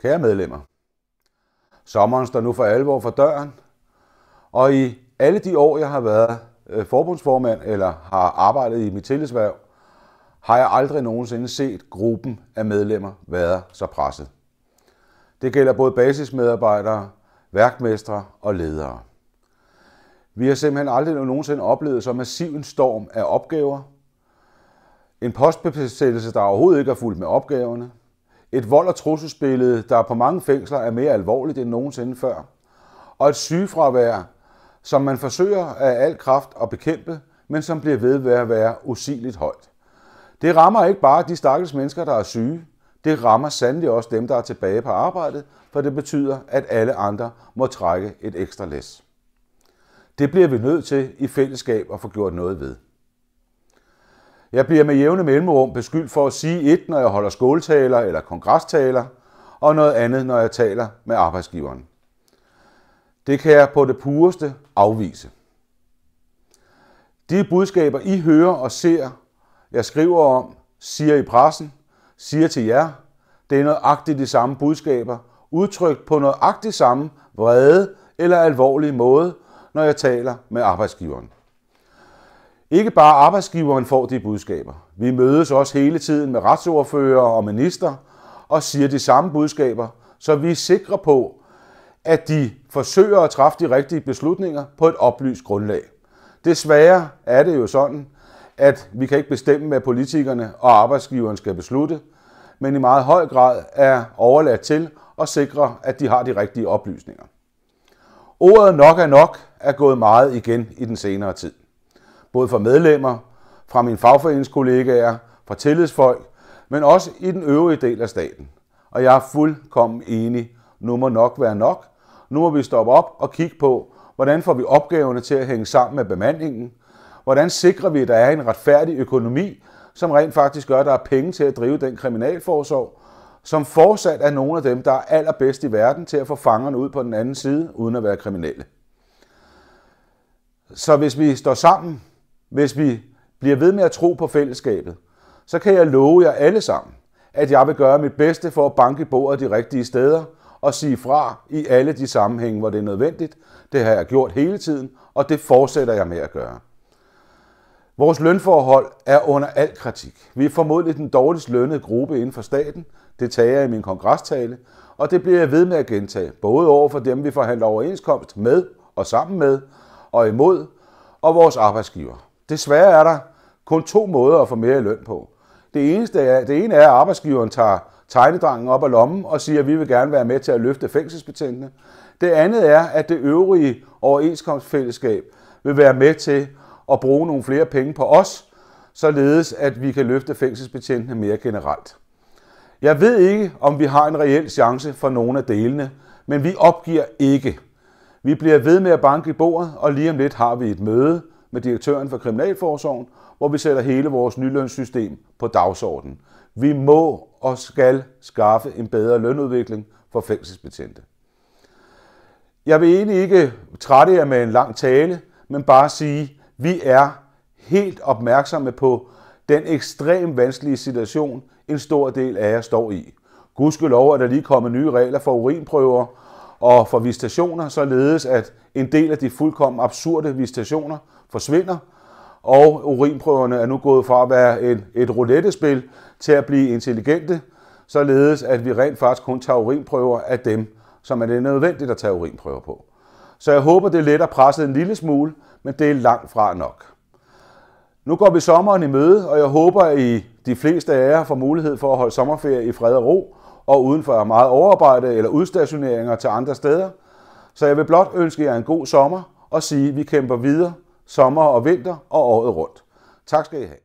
Kære medlemmer, sommeren står nu for alvor for døren, og i alle de år, jeg har været forbundsformand eller har arbejdet i mit tillidshverv, har jeg aldrig nogensinde set gruppen af medlemmer være så presset. Det gælder både basismedarbejdere, værkmestre og ledere. Vi har simpelthen aldrig nogensinde oplevet så massiv en storm af opgaver, en postbesættelse, der overhovedet ikke er fulgt med opgaverne, et vold- og trusselsbillede, der på mange fængsler er mere alvorligt end nogensinde før, og et sygefravær, som man forsøger af al kraft at bekæmpe, men som bliver ved at være usigeligt højt. Det rammer ikke bare de stakkels mennesker, der er syge, det rammer sandelig også dem, der er tilbage på arbejdet, for det betyder, at alle andre må trække et ekstra læs. Det bliver vi nødt til i fællesskab at få gjort noget ved. Jeg bliver med jævne mellemrum beskyldt for at sige et, når jeg holder skåltaler eller kongrestaler, og noget andet, når jeg taler med arbejdsgiveren. Det kan jeg på det pureste afvise. De budskaber, I hører og ser, jeg skriver om, siger i pressen, siger til jer, det er nøjagtigt de samme budskaber, udtrykt på nøjagtigt samme vrede eller alvorlige måde, når jeg taler med arbejdsgiveren. Ikke bare arbejdsgiveren får de budskaber. Vi mødes også hele tiden med retsordførere og minister og siger de samme budskaber, så vi er sikre på, at de forsøger at træffe de rigtige beslutninger på et oplyst grundlag. Desværre er det jo sådan, at vi kan ikke bestemme, hvad politikerne og arbejdsgiveren skal beslutte, men i meget høj grad er overladt til at sikre, at de har de rigtige oplysninger. Ordet nok er gået meget igen i den senere tid. Både fra medlemmer, fra mine fagforeningskollegaer, fra tillidsfolk, men også i den øvrige del af staten. Og jeg er fuldkommen enig. Nu må nok være nok. Nu må vi stoppe op og kigge på, hvordan får vi opgaverne til at hænge sammen med bemandingen. Hvordan sikrer vi, at der er en retfærdig økonomi, som rent faktisk gør, at der er penge til at drive den kriminalforsorg, som fortsat er nogle af dem, der er allerbedst i verden til at få fangerne ud på den anden side, uden at være kriminelle. Så hvis vi står sammen, hvis vi bliver ved med at tro på fællesskabet, så kan jeg love jer alle sammen, at jeg vil gøre mit bedste for at banke i bordet de rigtige steder og sige fra i alle de sammenhænge, hvor det er nødvendigt. Det har jeg gjort hele tiden, og det fortsætter jeg med at gøre. Vores lønforhold er under al kritik. Vi er formodentlig den dårligst lønnede gruppe inden for staten. Det tager jeg i min kongrestale, og det bliver jeg ved med at gentage, både over for dem, vi forhandler overenskomst med og sammen med og imod, og vores arbejdsgiver. Desværre er der kun 2 måder at få mere i løn på. Det ene er, at arbejdsgiveren tager tegnedrangen op af lommen og siger, at vi vil gerne være med til at løfte fængselsbetjentene. Det andet er, at det øvrige overenskomstfællesskab vil være med til at bruge nogle flere penge på os, således at vi kan løfte fængselsbetjentene mere generelt. Jeg ved ikke, om vi har en reel chance for nogle af delene, men vi opgiver ikke. Vi bliver ved med at banke i bordet, og lige om lidt har vi et møde med direktøren for Kriminalforsorgen, hvor vi sætter hele vores nylønssystem på dagsordenen. Vi må og skal skaffe en bedre lønudvikling for fængselsbetjente. Jeg vil egentlig ikke trætte jer med en lang tale, men bare sige, at vi er helt opmærksomme på den ekstremt vanskelige situation, en stor del af jer står i. Gudskelov er der lige kommet nye regler for urinprøver og for visitationer, således at en del af de fuldkommen absurde visitationer forsvinder, og urinprøverne er nu gået fra at være et roulettespil til at blive intelligente, således at vi rent faktisk kun tager urinprøver af dem, som er det nødvendigt at tage urinprøver på. Så jeg håber, det letter presset en lille smule, men det er langt fra nok. Nu går vi sommeren i møde, og jeg håber, at de fleste af jer får mulighed for at holde sommerferie i fred og ro, og uden for meget overarbejde eller udstationeringer til andre steder. Så jeg vil blot ønske jer en god sommer og sige, at vi kæmper videre sommer og vinter og året rundt. Tak skal I have.